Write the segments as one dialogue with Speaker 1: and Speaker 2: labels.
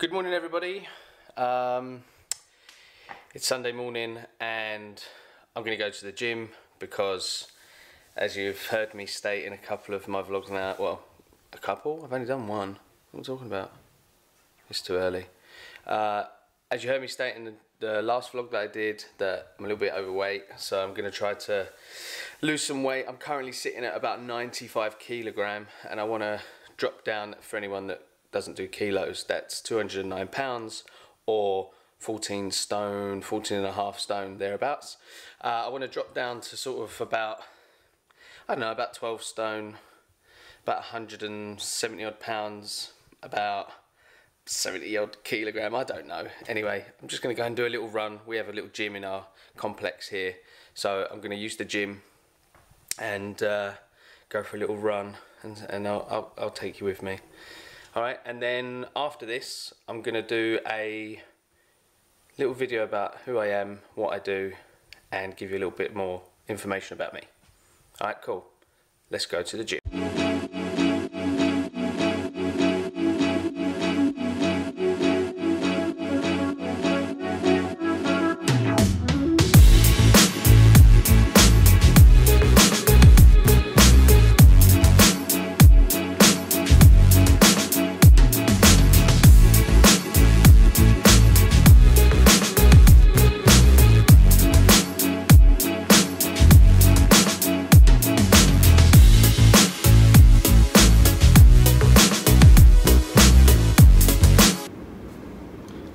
Speaker 1: Good morning, everybody. It's Sunday morning and I'm going to go to the gym because, as you've heard me state in a couple of my vlogs now, well, a couple? I've only done one. What am I talking about? It's too early. As you heard me state in the last vlog that I did, that I'm a little bit overweight, so I'm going to try to lose some weight. I'm currently sitting at about 95 kilogram and I want to drop down. For anyone that doesn't do kilos, that's 209 pounds or 14 stone, 14 and a half stone, thereabouts. I want to drop down to sort of about, I don't know, about 12 stone, about 170 odd pounds, about 70 odd kilogram, I don't know. Anyway, I'm just going to go and do a little run. We have a little gym in our complex here, so I'm going to use the gym and go for a little run, and I'll take you with me. Alright, and then after this, I'm going to do a little video about who I am, what I do, and give you a little bit more information about me. Alright, cool. Let's go to the gym.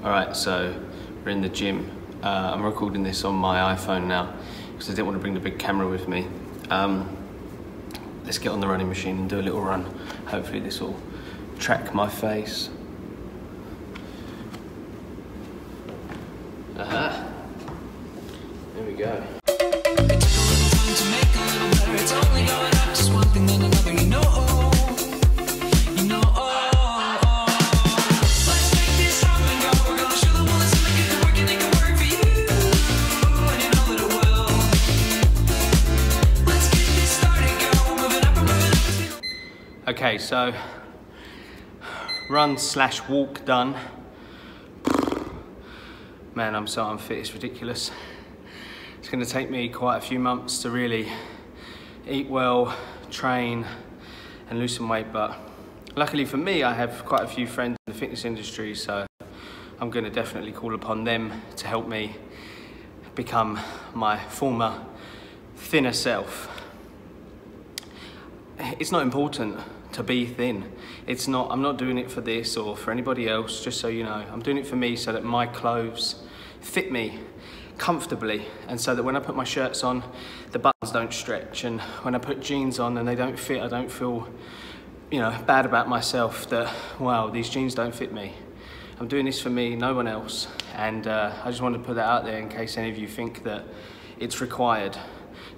Speaker 1: Alright, so we're in the gym. I'm recording this on my iPhone now because I didn't want to bring the big camera with me. Let's get on the running machine and do a little run. Hopefully this will track my face. Aha! There we go. Okay, so run slash walk done. Man, I'm so unfit, it's ridiculous. It's going to take me quite a few months to really eat well, train and lose some weight, but luckily for me I have quite a few friends in the fitness industry, so I'm going to definitely call upon them to help me become my former thinner self. It's not important to be thin. It's not, I'm not doing it for this or for anybody else, just so you know. I'm doing it for me so that my clothes fit me comfortably, and so that when I put my shirts on, the buttons don't stretch, and when I put jeans on and they don't fit, I don't feel, you know, bad about myself that, wow, these jeans don't fit me. I'm doing this for me, no one else, and I just wanted to put that out there in case any of you think that it's required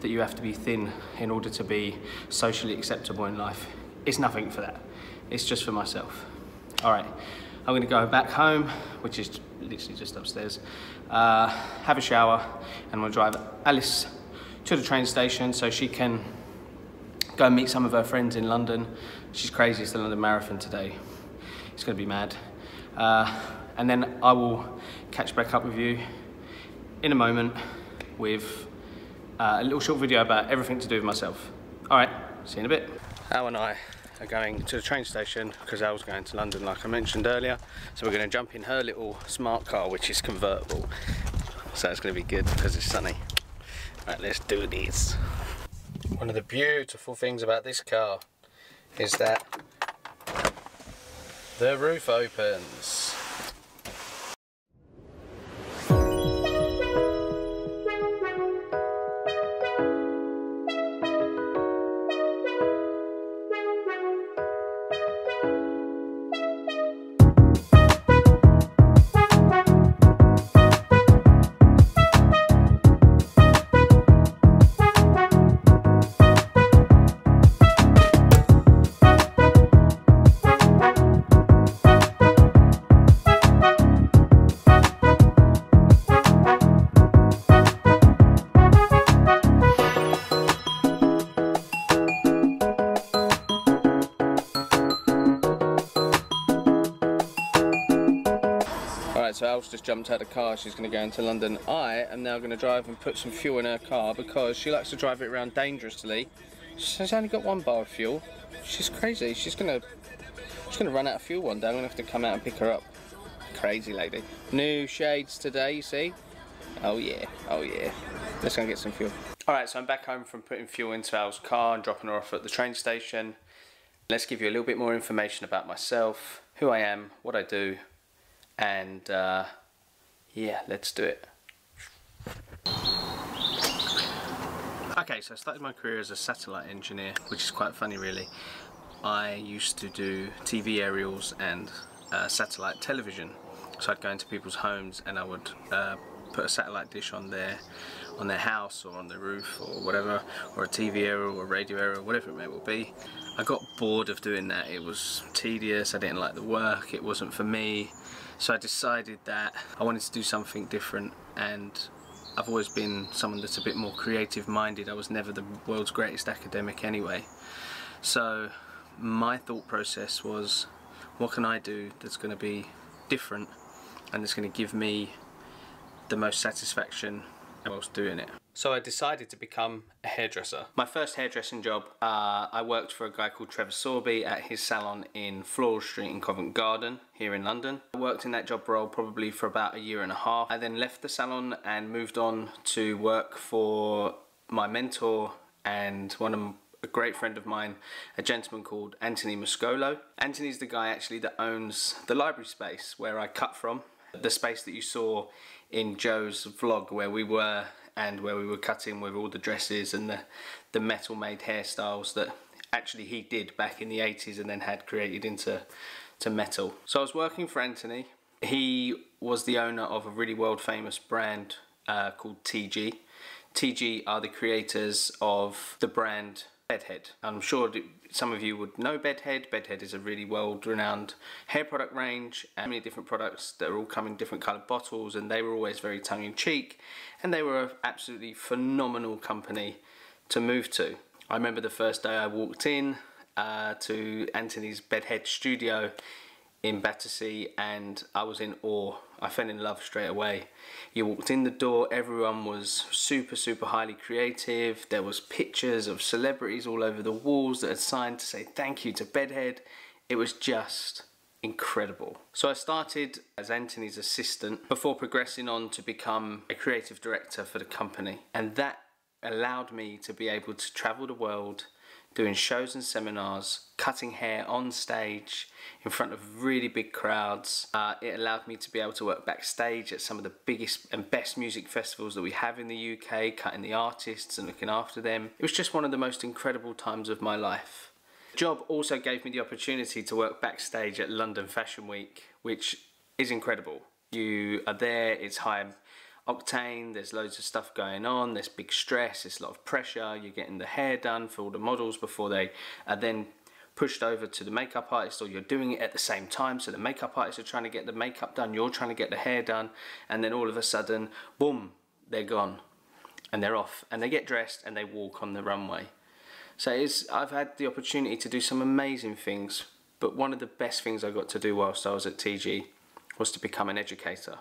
Speaker 1: that you have to be thin in order to be socially acceptable in life. It's nothing for that. It's just for myself. All right, I'm gonna go back home, which is literally just upstairs, have a shower, and I'm gonna drive Alice to the train station so she can go and meet some of her friends in London. She's crazy, it's the London Marathon today. It's gonna be mad. And then I will catch back up with you in a moment with a little short video about everything to do with myself. All right, see you in a bit. Al and I are going to the train station because Al's going to London, like I mentioned earlier. So we're going to jump in her little smart car, which is convertible. So it's going to be good because it's sunny. Right, let's do this. One of the beautiful things about this car is that the roof opens. Alright, so Al's just jumped out of the car, she's going to go into London. I am now going to drive and put some fuel in her car because she likes to drive it around dangerously. She's only got 1 bar of fuel. She's crazy, she's going to run out of fuel one day. I'm going to have to come out and pick her up. Crazy lady. New shades today, you see? Oh yeah, oh yeah. Let's go and get some fuel. Alright, so I'm back home from putting fuel into Al's car and dropping her off at the train station. Let's give you a little bit more information about myself, who I am, what I do, and yeah, let's do it. Okay, so I started my career as a satellite engineer, which is quite funny really. I used to do TV aerials and satellite television. So I'd go into people's homes and I would put a satellite dish on their house or on their roof or whatever, or a TV aerial or radio aerial, whatever it may well be. I got bored of doing that. It was tedious, I didn't like the work, it wasn't for me. So I decided that I wanted to do something different, and I've always been someone that's a bit more creative minded. I was never the world's greatest academic anyway. So my thought process was, what can I do that's going to be different and that's going to give me the most satisfaction whilst doing it? So I decided to become a hairdresser. My first hairdressing job, I worked for a guy called Trevor Sorby at his salon in Floral Street in Covent Garden here in London. I worked in that job role probably for about 1.5 years. I then left the salon and moved on to work for my mentor and a great friend of mine, a gentleman called Anthony Muscolo. Anthony's the guy actually that owns the library space where I cut from. The space that you saw in Joe's vlog where we were cutting with all the dresses and the metal made hairstyles that actually he did back in the 80s and then had created into metal. So I was working for Anthony. He was the owner of a really world famous brand called TG. TG are the creators of the brand Bedhead. I'm sure some of you would know Bedhead. Bedhead is a really world-renowned hair product range, and many different products that are all come in different coloured bottles, and they were always very tongue-in-cheek, and they were an absolutely phenomenal company to move to. I remember the first day I walked in to Anthony's Bedhead studio in Battersea, and I was in awe. I fell in love straight away. You walked in the door, everyone was super highly creative. There was pictures of celebrities all over the walls that had signed to say thank you to Bedhead. It was just incredible. So I started as Anthony's assistant before progressing on to become a creative director for the company, and that allowed me to be able to travel the world doing shows and seminars, cutting hair on stage in front of really big crowds. It allowed me to be able to work backstage at some of the biggest and best music festivals that we have in the UK, cutting the artists and looking after them. It was just one of the most incredible times of my life. The job also gave me the opportunity to work backstage at London Fashion Week, which is incredible. You are there, it's high octane, there's loads of stuff going on, there's big stress, there's a lot of pressure, you're getting the hair done for all the models before they are then pushed over to the makeup artist, or you're doing it at the same time, so the makeup artists are trying to get the makeup done, you're trying to get the hair done, and then all of a sudden, boom, they're gone, and they're off, and they get dressed and they walk on the runway. So I've had the opportunity to do some amazing things, but one of the best things I got to do whilst I was at TG was to become an educator.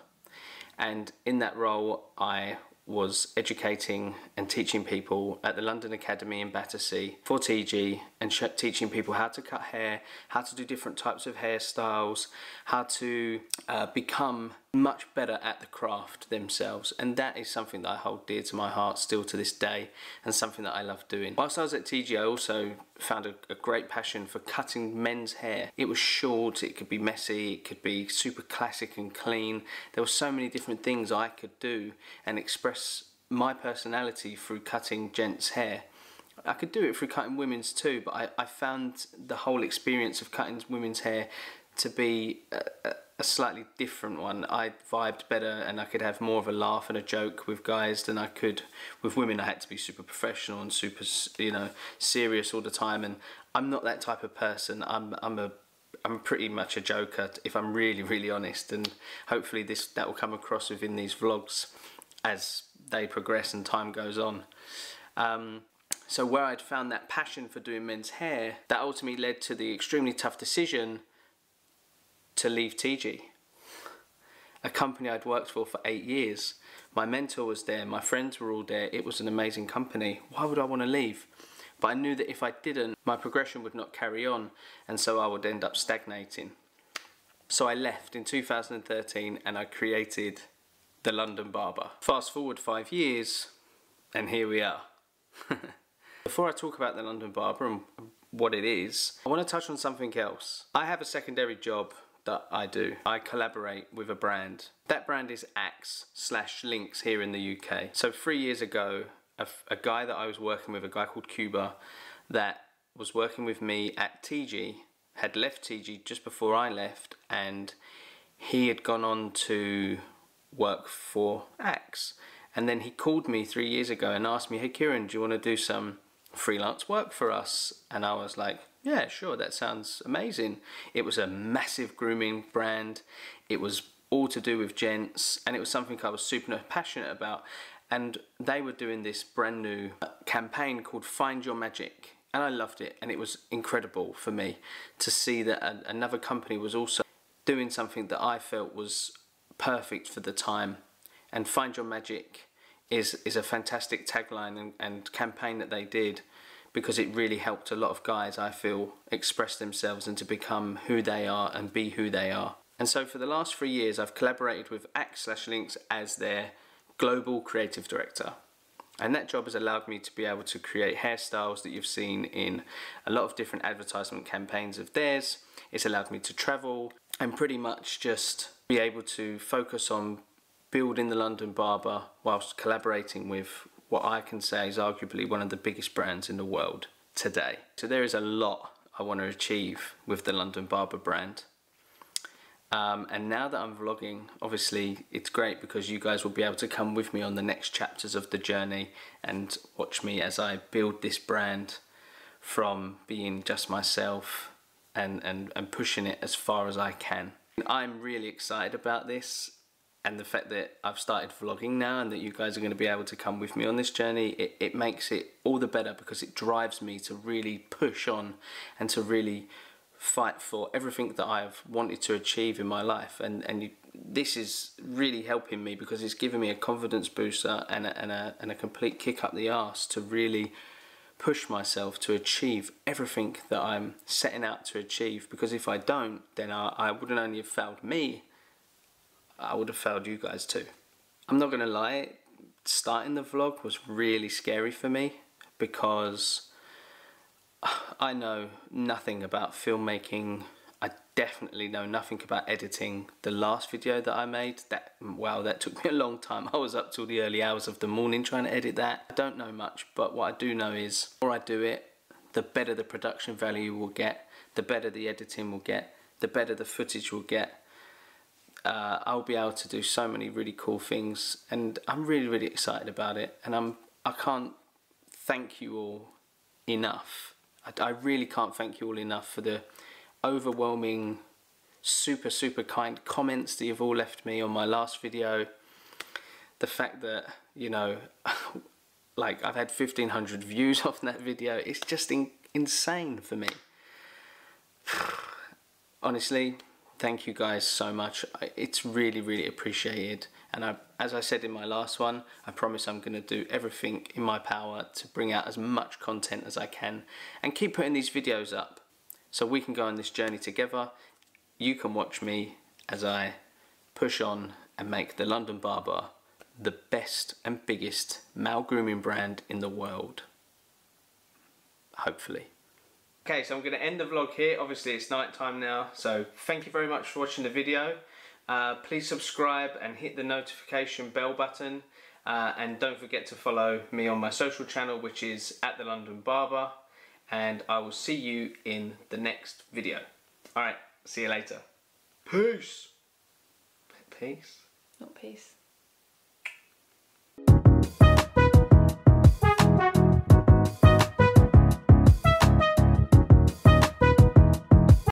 Speaker 1: And in that role, I was educating and teaching people at the London Academy in Battersea for TG, and teaching people how to cut hair, how to do different types of hairstyles, how to become much better at the craft themselves. And that is something that I hold dear to my heart still to this day, and something that I love doing. Whilst I was at TG, I also found a great passion for cutting men's hair. It was short, it could be messy, it could be super classic and clean. There were so many different things I could do and express my personality through cutting gents' hair. I could do it through cutting women's too, but I found the whole experience of cutting women's hair to be a slightly different one. I vibed better, and I could have more of a laugh and a joke with guys than I could with women. I had to be super professional and super, you know, serious all the time, and I'm not that type of person. I'm pretty much a joker, if I'm really honest, and hopefully that will come across within these vlogs as they progress and time goes on. So where I'd found that passion for doing men's hair, that ultimately led to the extremely tough decision to leave TG. a company I'd worked for 8 years. My mentor was there, my friends were all there, it was an amazing company. Why would I want to leave? But I knew that if I didn't, my progression would not carry on, and so I would end up stagnating. So I left in 2013 and I created the London Barber. Fast forward 5 years and here we are. Before I talk about the London Barber and what it is, I want to touch on something else. I have a secondary job that I do. I collaborate with a brand. That brand is Axe/Links here in the UK. So 3 years ago, a guy that I was working with, a guy called Cuba, that was working with me at TG, had left TG just before I left, and he had gone on to work for Axe. And then he called me 3 years ago and asked me, hey Kieran, do you want to do some freelance work for us? And I was like, yeah, sure, that sounds amazing. It was a massive grooming brand. It was all to do with gents, and it was something I was super passionate about. And they were doing this brand new campaign called Find Your Magic. And I loved it, and it was incredible for me to see that another company was also doing something that I felt was perfect for the time. And Find Your Magic is a fantastic tagline and campaign that they did, because it really helped a lot of guys, I feel, express themselves and to become who they are and be who they are. And so for the last 3 years I've collaborated with Axe/Links as their global creative director. And that job has allowed me to be able to create hairstyles that you've seen in a lot of different advertisement campaigns of theirs. It's allowed me to travel and pretty much just be able to focus on building the London Barber whilst collaborating with what I can say is arguably one of the biggest brands in the world today. So there is a lot I want to achieve with the London Barber brand. And now that I'm vlogging, obviously it's great because you guys will be able to come with me on the next chapters of the journey and watch me as I build this brand from being just myself and pushing it as far as I can. I'm really excited about this, and the fact that I've started vlogging now and that you guys are going to be able to come with me on this journey, it makes it all the better, because it drives me to really push on and to really fight for everything that I've wanted to achieve in my life. And this is really helping me because it's giving me a confidence booster and a complete kick up the arse to really push myself to achieve everything that I'm setting out to achieve. Because if I don't, then I wouldn't only have failed me, I would have failed you guys too. I'm not gonna lie, starting the vlog was really scary for me because I know nothing about filmmaking. I definitely know nothing about editing. The last video that I made, wow, that took me a long time. I was up till the early hours of the morning trying to edit that. I don't know much, but what I do know is the more I do it, the better the production value will get, the better the editing will get, the better the footage will get. I'll be able to do so many really cool things, and I'm really excited about it. And I can't thank you all enough. I really can't thank you all enough for the overwhelming, super kind comments that you've all left me on my last video. The fact that, you know, like I've had 1,500 views off that video, it's just insane for me. Honestly, thank you guys so much. It's really appreciated. And as I said in my last one, I promise I'm going to do everything in my power to bring out as much content as I can and keep putting these videos up so we can go on this journey together. You can watch me as I push on and make the London Barber the best and biggest male grooming brand in the world. Hopefully. Okay, so I'm going to end the vlog here. Obviously it's night time now, so thank you very much for watching the video. Please subscribe and hit the notification bell button, and don't forget to follow me on my social channel, which is @TheLondonBarber, and I will see you in the next video. Alright, see you later. Peace! Peace?
Speaker 2: Not peace.